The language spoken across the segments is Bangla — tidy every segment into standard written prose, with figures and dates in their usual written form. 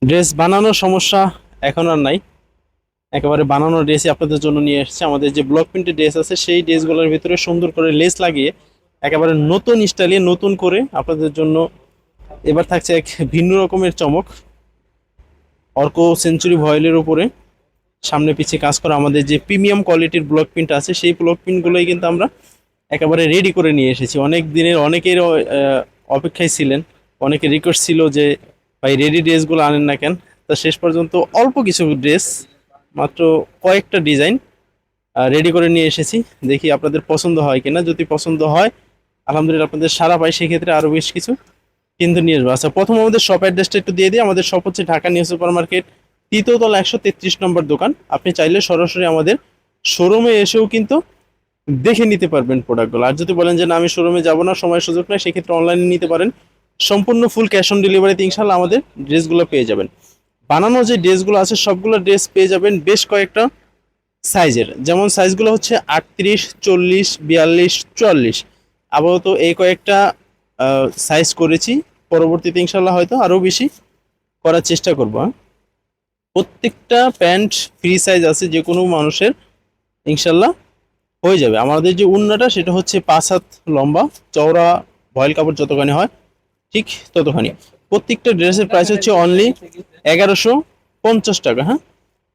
ড্রেস বানানোর সমস্যা এখন আর নাই। একেবারে বানানোর ড্রেসই আপনাদের জন্য নিয়ে এসেছে। আমাদের যে ব্লক প্রিন্টের ড্রেস আছে সেই ড্রেসগুলোর ভিতরে সুন্দর করে লেস লাগিয়ে একেবারে নতুন স্টাইলে নতুন করে আপনাদের জন্য এবার থাকছে এক ভিন্ন রকমের চমক। অর্ক সেঞ্চুরি ভয়েলের উপরে সামনে পিছিয়ে কাজ করা আমাদের যে প্রিমিয়াম কোয়ালিটির ব্লক প্রিন্ট আছে সেই ব্লক প্রিন্টগুলোই কিন্তু আমরা একেবারে রেডি করে নিয়ে এসেছি। অনেক দিনের অনেকের অপেক্ষায় ছিলেন, অনেকের রিকোয়েস্ট ছিল যে ভাই রেডি ড্রেসগুলো আনেন না কেন। তা শেষ পর্যন্ত অল্প কিছু ড্রেস, মাত্র কয়েকটা ডিজাইন রেডি করে নিয়ে এসেছি। দেখি আপনাদের পছন্দ হয় কিনা। যদি পছন্দ হয় আলহামদুলিল্লাহ, আপনাদের সারা পাই, সেক্ষেত্রে আরও বেশ কিছু কিন্তু নিয়ে আসবো। আচ্ছা, প্রথম আমাদের শপ অ্যাড্রেসটা একটু দিয়ে দিই। আমাদের শপ হচ্ছে ঢাকা নিউ সুপার মার্কেট, তৃতীয়তলা 133 নম্বর দোকান। আপনি চাইলে সরাসরি আমাদের শোরুমে এসেও কিন্তু দেখে নিতে পারবেন প্রোডাক্টগুলো। আর যদি বলেন যে না আমি শোরুমে যাবো না, সময় সুযোগ নাই, সেক্ষেত্রে অনলাইনে নিতে পারেন। সম্পূর্ণ ফুল ক্যাশ অন ডেলিভারিতে ইনশাল্লাহ আমাদের ড্রেসগুলো পেয়ে যাবেন। বানানো যে ড্রেসগুলো আছে সবগুলো ড্রেস পেয়ে যাবেন বেশ কয়েকটা সাইজের। যেমন সাইজগুলো হচ্ছে 38, 40, 42, 44। আপাতত এই কয়েকটা সাইজ করেছি, পরবর্তীতে ইনশাল্লাহ হয়তো আরও বেশি করার চেষ্টা করবো। প্রত্যেকটা প্যান্ট ফ্রি সাইজ আছে, যে কোনো মানুষের ইনশাল্লাহ হয়ে যাবে। আমাদের যে উন্নাটা সেটা হচ্ছে 5 হাত লম্বা, চওড়া ভয়েল কাপড় যতখানি হয় ঠিক ততখানি। প্রত্যেকটা ড্রেসের প্রাইস হচ্ছে অনলি 1150 টাকা। হ্যাঁ,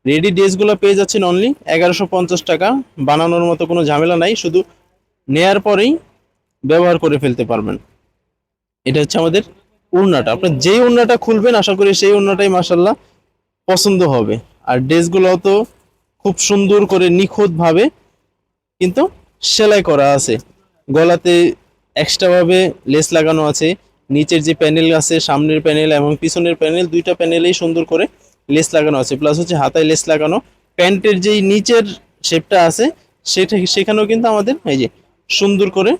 রেডি ড্রেসগুলো পেয়ে যাচ্ছেন অনলি 1150 টাকা। বানানোর মতো কোনো ঝামেলা নাই, শুধু নেয়ার পরেই ব্যবহার করে ফেলতে পারবেন। এটা হচ্ছে আমাদের ওড়নাটা। আপনার যেই ওড়নাটা খুলবেন আশা করি সেই ওড়নাটাই মাশাল্লাহ পছন্দ হবে। আর ড্রেসগুলো তো খুব সুন্দর করে নিখুঁতভাবে কিন্তু সেলাই করা আছে। গলাতে এক্সট্রাভাবে লেস লাগানো আছে। নিচের যে প্যানেল আছে, সামনের প্যানেল এবং পিছনের প্যানেল, দুইটা প্যানেলেই সুন্দর করে লেস লাগানো আছে। প্লাস হচ্ছে হাতায় লেস লাগানো। প্যান্টের যেই নিচের শেপটা আছে সেখানেও কিন্তু আমাদের এই যে সুন্দর করে